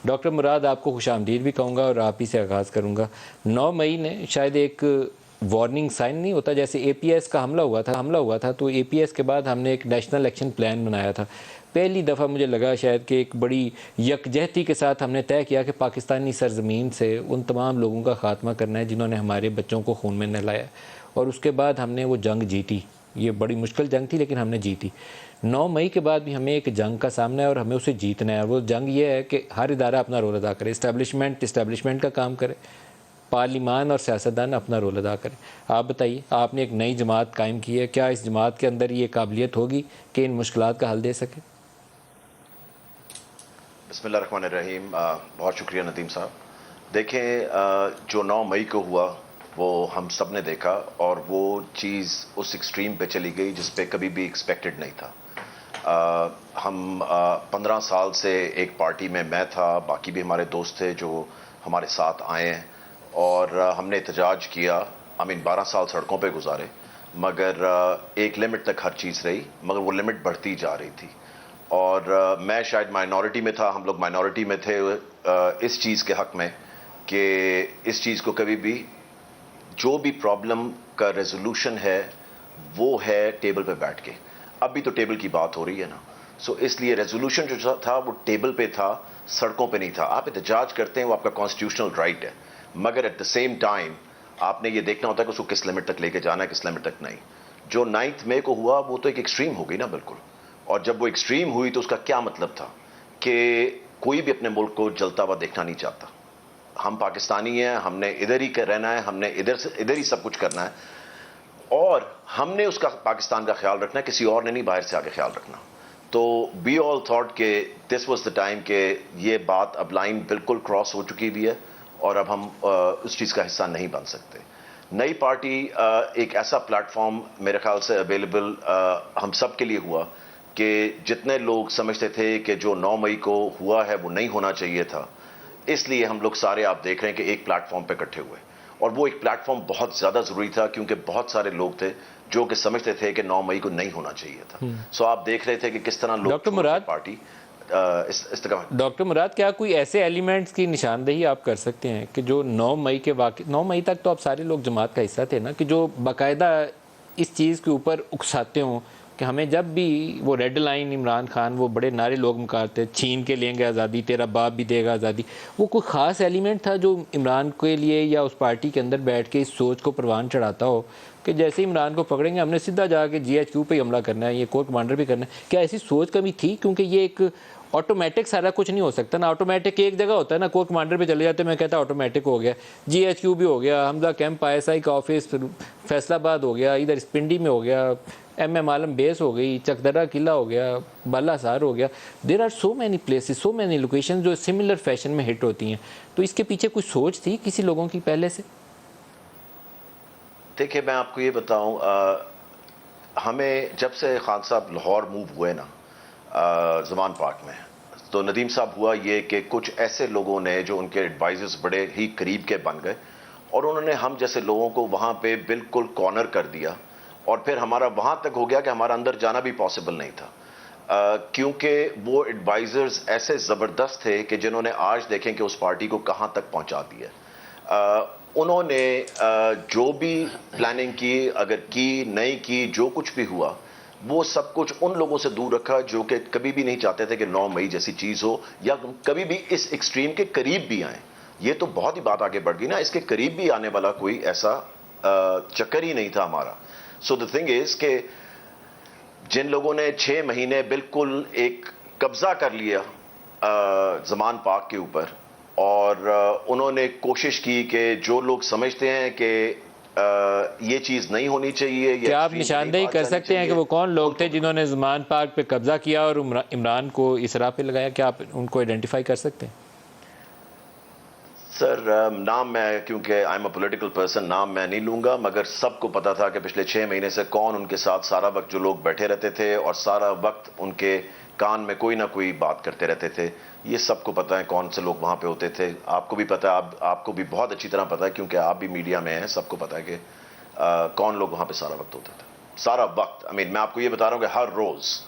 Doctor مراد آپ کو خوش آمدید بھی کہوں گا اور آپ ہی سے آغاز کروں گا. 9 مئی نے شاید ایک وارننگ سائن نہیں ہوتا، جیسے اے پی ایس کا حملہ ہوا تھا تو اے پی ایس کے بعد ہم نے ایک نیشنل ایکشن پلان بنایا تھا. پہلی دفعہ مجھے لگا شاید کہ ایک بڑی یکجہتی کے ساتھ ہم نے طے کیا کہ پاکستانی سرزمین سے ان تمام لوگوں کا خاتمہ کرنا ہے جنہوں نے ہمارے بچوں کو خون میں نہلایا، اور اس کے بعد ہم نے وہ جنگ جیتی. یہ بڑی مشکل جنگ تھی لیکن ہم نے جیتی. 9 مئی کے بعد بھی ہمیں ایک جنگ کا سامنا ہے اور ہمیں اسے جیتنا ہے، اور وہ جنگ یہ ہے کہ ہر ادارہ اپنا رول ادا کرے. اسٹیبلشمنٹ کا کام کرے، پارلیمان اور سیاستدان اپنا رول ادا کرے. آپ بتائیے، آپ نے ایک نئی جماعت قائم کی ہے، کیا اس جماعت کے اندر یہ قابلیت ہوگی کہ ان مشکلات کا حل دے سکے؟ بسم اللہ الرحمن الرحیم. بہت شکریہ ندیم صاحب. دیکھیں، جو 9 مئی کو ہوا وہ ہم سب نے دیکھا، اور وہ چیز اس ایکسٹریم پہ چلی گئی جس پہ کبھی بھی ایکسپیکٹڈ نہیں تھا. ہم 15 سال سے ایک پارٹی میں تھا، باقی بھی ہمارے دوست تھے جو ہمارے ساتھ آئے ہیں، اور ہم نے احتجاج کیا. 12 سال سڑکوں پہ گزارے، مگر ایک لمٹ تک ہر چیز رہی، مگر وہ لمٹ بڑھتی جا رہی تھی. اور میں شاید مائنورٹی میں تھا، ہم لوگ مائنورٹی میں تھے اس چیز کے حق میں کہ اس چیز کو کبھی بھی جو بھی پرابلم کا ریزولوشن ہے وہ ہے ٹیبل پہ بیٹھ کے. اب بھی تو ٹیبل کی بات ہو رہی ہے نا، سو اس لیے ریزولوشن جو تھا وہ ٹیبل پہ تھا، سڑکوں پہ نہیں تھا. آپ احتجاج کرتے ہیں، وہ آپ کا کانسٹیٹیوشنل رائٹ ہے، مگر ایٹ دا سیم ٹائم آپ نے یہ دیکھنا ہوتا ہے کہ اس کو کس لمٹ تک لے کے جانا ہے، کس لمٹ تک نہیں. جو 9 مئی کو ہوا وہ تو ایک ایکسٹریم ہو گئی نا بالکل. اور جب وہ ایکسٹریم ہوئی تو اس کا کیا مطلب تھا کہ کوئی بھی اپنے ملک کو جلتا ہوا دیکھنا نہیں چاہتا. ہم پاکستانی ہیں، ہم نے ادھر ہی رہنا ہے، ہم نے ادھر ہی سب کچھ کرنا ہے، اور ہم نے اس کا پاکستان کا خیال رکھنا ہے، کسی اور نے نہیں باہر سے آگے خیال رکھنا. تو وی آل تھاٹ کہ دس واز دا ٹائم کہ یہ بات اب لائن بالکل کراس ہو چکی ہوئی ہے، اور اب ہم اس چیز کا حصہ نہیں بن سکتے. نئی پارٹی ایک ایسا پلیٹ فارم میرے خیال سے اویلیبل ہم سب کے لیے ہوا کہ جتنے لوگ سمجھتے تھے کہ جو 9 مئی کو ہوا ہے وہ نہیں ہونا چاہیے تھا، اس لیے ہم لوگ سارے آپ دیکھ رہے ہیں کہ ایک پلیٹ فارم پہ اکٹھے ہوئے. اور وہ ایک پلیٹ فارم بہت زیادہ ضروری تھا کیونکہ بہت سارے لوگ تھے جو کہ سمجھتے تھے کہ 9 مئی کو نہیں ہونا چاہیے تھا. سو آپ دیکھ رہے تھے کہ کس طرح لوگ چھوڑ کے پارٹی ڈاکٹر مراد، کیا کوئی ایسے ایلیمنٹس کی نشاندہی آپ کر سکتے ہیں کہ جو 9 مئی کے 9 مئی تک تو آپ سارے لوگ جماعت کا حصہ تھے نا، کہ جو باقاعدہ اس چیز کے اوپر اکساتے ہوں کہ ہمیں جب بھی وہ ریڈ لائن عمران خان وہ بڑے نعرے لوگ مکارتے، چھین کے لیں گے آزادی، تیرا باپ بھی دے گا آزادی، وہ کوئی خاص ایلیمنٹ تھا جو عمران کے لیے یا اس پارٹی کے اندر بیٹھ کے اس سوچ کو پروان چڑھاتا ہو کہ جیسے ہی عمران کو پکڑیں گے ہم نے سیدھا جا کے جی ایچ کیو پہ حملہ کرنا ہے، یہ کور کمانڈر بھی کرنا ہے؟ کیا ایسی سوچ کبھی تھی؟ کیونکہ یہ ایک آٹومیٹک سارا کچھ نہیں ہو سکتا نا. آٹومیٹک ایک جگہ ہوتا ہے نا، کور کمانڈر پہ چلے جاتے ہیں، میں کہتا آٹومیٹک ہو گیا، جی ایچ کیو بھی ہو گیا، حمزہ کیمپ آئی ایس آئی کا آفس فیصل آباد ہو گیا، ادھر پنڈی میں ہو گیا، ایم عالم بیس ہو گئی، چکدرہ قلعہ ہو گیا، بالا سار ہو گیا. There are so many places, so many location جو سملر فیشن میں ہٹ ہوتی ہیں. تو اس کے پیچھے کوئی سوچ تھی کسی لوگوں کی پہلے سے؟ دیکھیں، میں آپ کو یہ بتاؤں، ہمیں جب سے خان صاحب لاہور موو ہوئے نا زمان پارک میں، تو ندیم صاحب ہوا یہ کہ کچھ ایسے لوگوں نے جو ان کے ایڈوائزرز بڑے ہی قریب کے بن گئے، اور انہوں نے ہم جیسے لوگوں کو وہاں پہ بالکل کارنر کر دیا، اور پھر ہمارا وہاں تک ہو گیا کہ ہمارا اندر جانا بھی پاسبل نہیں تھا. کیونکہ وہ ایڈوائزرز ایسے زبردست تھے کہ جنہوں نے آج دیکھیں کہ اس پارٹی کو کہاں تک پہنچا دیا. انہوں نے جو بھی پلاننگ کی، اگر کی نہیں کی، جو کچھ بھی ہوا وہ سب کچھ ان لوگوں سے دور رکھا جو کہ کبھی بھی نہیں چاہتے تھے کہ 9 مئی جیسی چیز ہو، یا کبھی بھی اس ایکسٹریم کے قریب بھی آئیں. یہ تو بہت ہی بات آگے بڑھ گئی نا، اس کے قریب بھی آنے والا کوئی ایسا چکر ہی نہیں تھا ہمارا. سو دا تھنگ از کہ جن لوگوں نے 6 مہینے بالکل ایک قبضہ کر لیا زمان پاک کے اوپر، اور انہوں نے کوشش کی کہ جو لوگ سمجھتے ہیں کہ یہ چیز نہیں ہونی چاہیے، کیا آپ نشاندہی کر سکتے ہیں کہ وہ کون لوگ تھے جنہوں نے زمان پاک پہ قبضہ کیا اور عمران کو اس راہ پہ لگایا؟ کیا آپ ان کو آئیڈینٹیفائی کر سکتے ہیں؟ سر، نام میں، کیونکہ I am a political person, نام میں نہیں لوں گا، مگر سب کو پتا تھا کہ پچھلے 6 مہینے سے کون ان کے ساتھ سارا وقت جو لوگ بیٹھے رہتے تھے اور سارا وقت ان کے کان میں کوئی نہ کوئی بات کرتے رہتے تھے. یہ سب کو پتا ہے کون سے لوگ وہاں پہ ہوتے تھے. آپ کو بھی پتا ہے، آپ کو بھی بہت اچھی طرح پتا ہے کیونکہ آپ بھی میڈیا میں ہیں. سب کو پتا ہے کہ کون لوگ وہاں پہ سارا وقت ہوتے تھے، سارا وقت. میں آپ کو یہ بتا رہا ہوں کہ ہر روز